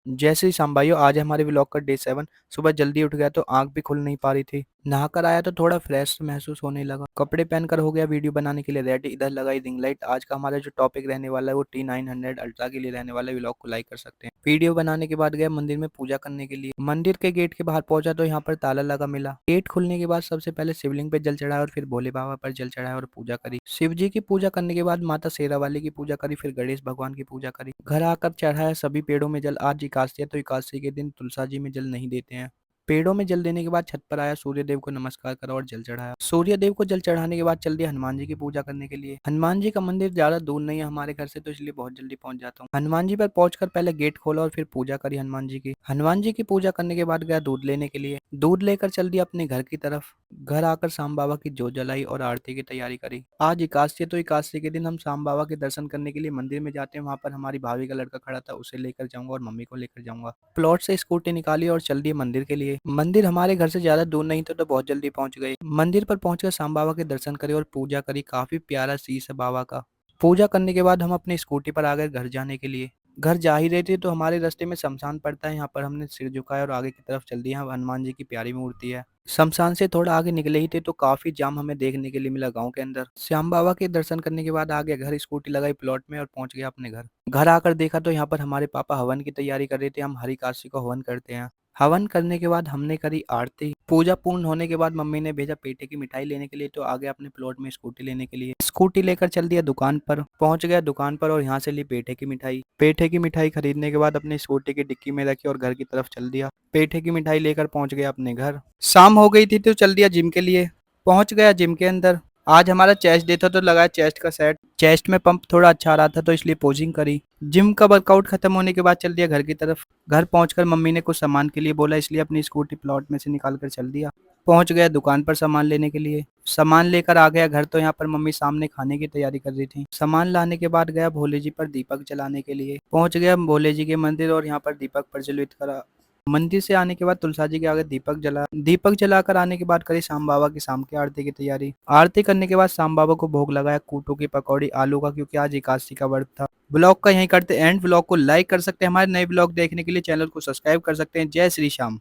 जैसे ही शाम भाइयों आज हमारे व्लॉग का डे 7। सुबह जल्दी उठ गया तो आंख भी खुल नहीं पा रही थी। नहाकर आया तो थोड़ा फ्रेश महसूस होने लगा। कपड़े पहनकर हो गया वीडियो बनाने के लिए रेडी। इधर लगाई रिंग लाइट। आज का हमारा जो टॉपिक रहने वाला है वो T900 अल्ट्रा के लिए रहने वाला है। व्लॉग को लाइक कर सकते हैं। वीडियो बनाने के बाद गया मंदिर में पूजा करने के लिए। मंदिर के गेट के बाहर पहुंचा तो यहाँ पर ताला लगा मिला। गेट खुलने के बाद सबसे पहले शिवलिंग पे जल चढ़ाया और फिर भोले बाबा पर जल चढ़ाया और पूजा करी। शिव जी की पूजा करने के बाद माता शेरा वाली की पूजा करी। फिर गणेश भगवान की पूजा करी। घर आकर चढ़ाया सभी पेड़ों में जल। आज एकादशी है तो एकादशी के दिन तुलसा जी में जल नहीं देते हैं। पेड़ों में जल देने के बाद छत पर आया, सूर्य देव को नमस्कार करा और जल चढ़ाया। सूर्य देव को जल चढ़ाने के बाद चल दिया हनुमान जी की पूजा करने के लिए। हनुमान जी का मंदिर ज्यादा दूर नहीं है हमारे घर से, तो इसलिए बहुत जल्दी पहुंच जाता हूँ। हनुमान जी पर पहुंचकर पहले गेट खोला और फिर पूजा करी हनुमान जी की। हनुमान जी की पूजा करने के बाद गया दूध लेने के लिए। दूध लेकर चल दिया अपने घर की तरफ। घर आकर शाम बाबा की जोत जलाई और आरती की तैयारी करी। आज एकादशी है तो एकादशी के दिन हम शाम बाबा के दर्शन करने के लिए मंदिर में जाते हैं। वहां पर हमारी भाभी का लड़का खड़ा था, उसे लेकर जाऊंगा और मम्मी को लेकर जाऊंगा। प्लॉट से स्कूटी निकाली और चल दिए मंदिर के लिए। मंदिर हमारे घर से ज्यादा दूर नहीं था तो बहुत जल्दी पहुंच गए। मंदिर पर पहुंचकर शाम बाबा के दर्शन करे और पूजा करी। काफी प्यारा शीश है बाबा का। पूजा करने के बाद हम अपनी स्कूटी पर आ गए घर जाने के लिए। घर जा ही रहे थे तो हमारे रास्ते में शमशान पड़ता है। यहाँ पर हमने सिर झुकाया और आगे की तरफ चल दिया। यहाँ हनुमान जी की प्यारी मूर्ति है। शमशान से थोड़ा आगे निकले ही थे तो काफी जाम हमें देखने के लिए मिला गांव के अंदर। श्याम बाबा के दर्शन करने के बाद आ गया घर। स्कूटी लगाई प्लॉट में और पहुंच गया अपने घर। घर आकर देखा तो यहाँ पर हमारे पापा हवन की तैयारी कर रहे थे। हम हरि काशी को हवन करते हैं। हवन करने के बाद हमने करी आरती। पूजा पूर्ण होने के बाद मम्मी ने भेजा पेठे की मिठाई लेने के लिए, तो आ गया अपने प्लॉट में स्कूटी लेने के लिए। स्कूटी लेकर चल दिया दुकान पर। पहुंच गया दुकान पर और यहाँ से ली पेठे की मिठाई। पेठे की मिठाई खरीदने के बाद अपनी स्कूटी की डिक्की में रखी और घर की तरफ चल दिया। पेठे की मिठाई लेकर पहुंच गया अपने घर। शाम हो गई थी तो चल दिया जिम के लिए। पहुंच गया जिम के अंदर। आज हमारा चेस्ट डे था तो लगाया चेस्ट का सेट। चेस्ट में पंप थोड़ा अच्छा आ रहा था तो इसलिए पोजिंग करी। जिम का वर्कआउट खत्म होने के बाद चल दिया घर की तरफ। घर पहुंचकर मम्मी ने कुछ सामान के लिए बोला, इसलिए अपनी स्कूटी प्लॉट में से निकाल कर चल दिया। पहुंच गया दुकान पर सामान लेने के लिए। सामान लेकर आ गया घर तो यहाँ पर मम्मी सामने खाने की तैयारी कर रही थी। सामान लाने के बाद गया भोले जी पर दीपक जलाने के लिए। पहुंच गया भोले जी के मंदिर और यहाँ पर दीपक प्रज्वलित करा। मंदिर से आने के बाद तुलसा जी के आगे दीपक जलाकर आने के बाद करी शाम बाबा की शाम की आरती की तैयारी। आरती करने के बाद शाम बाबा को भोग लगाया कूटू की पकौड़ी आलू का, क्योंकि आज एकादशी का व्रत था। ब्लॉग का यहीं करते एंड। ब्लॉग को लाइक कर सकते हैं। हमारे नए ब्लॉग देखने के लिए चैनल को सब्सक्राइब कर सकते हैं। जय श्री श्याम।